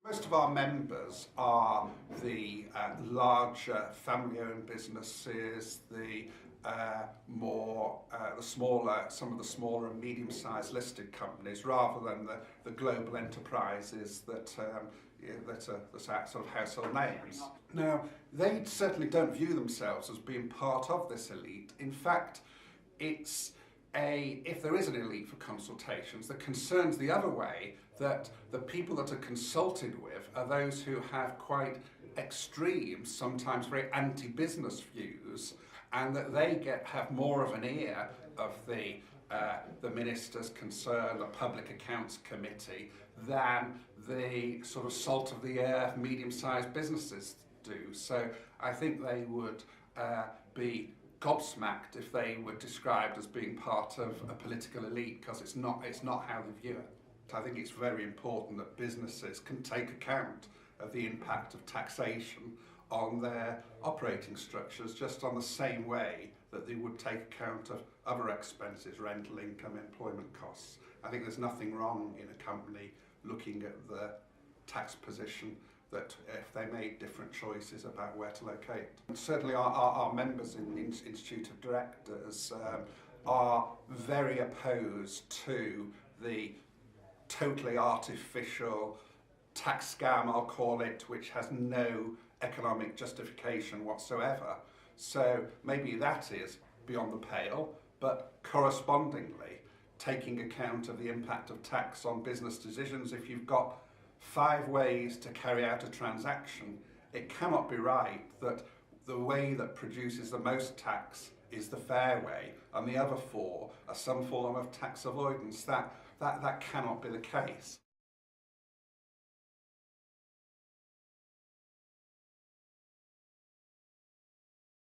Most of our members are the larger family-owned businesses, some of the smaller and medium-sized listed companies, rather than the global enterprises that are sort of household names. Now, they certainly don't view themselves as being part of this elite. In fact, if there is an elite for consultations, the concern's the other way, that the people that are consulted with are those who have quite extreme, sometimes very anti-business views, and that they have more of an ear of the ministers concerned, the Public Accounts Committee, than the sort of salt of the earth medium-sized businesses do. So I think they would be gobsmacked if they were described as being part of a political elite, because it's not how they view it. I think it's very important that businesses can take account of the impact of taxation on their operating structures, just on the same way that they would take account of other expenses, rental income, employment costs. I think there's nothing wrong in a company looking at the tax position, that if they made different choices about where to locate. And certainly our members in the Institute of Directors are very opposed to the totally artificial tax scam, I'll call it, which has no economic justification whatsoever. So maybe that is beyond the pale, but correspondingly, taking account of the impact of tax on business decisions. If you've got 5 ways to carry out a transaction, it cannot be right that the way that produces the most tax is the fair way, and the other 4 are some form of tax avoidance. That cannot be the case.